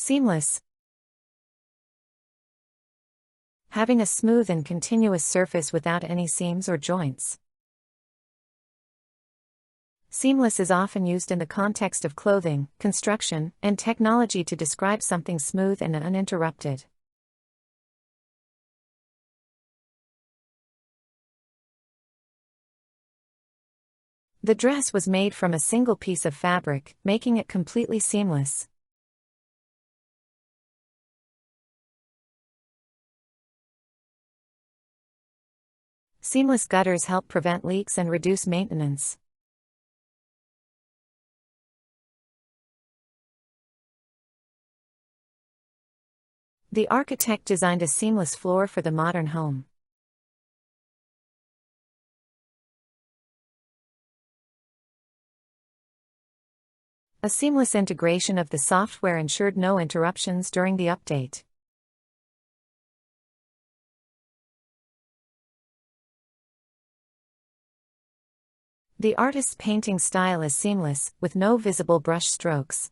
Seamless. Having a smooth and continuous surface without any seams or joints. Seamless is often used in the context of clothing, construction, and technology to describe something smooth and uninterrupted. The dress was made from a single piece of fabric, making it completely seamless. Seamless gutters help prevent leaks and reduce maintenance. The architect designed a seamless floor for the modern home. A seamless integration of the software ensured no interruptions during the update. The artist's painting style is seamless, with no visible brush strokes.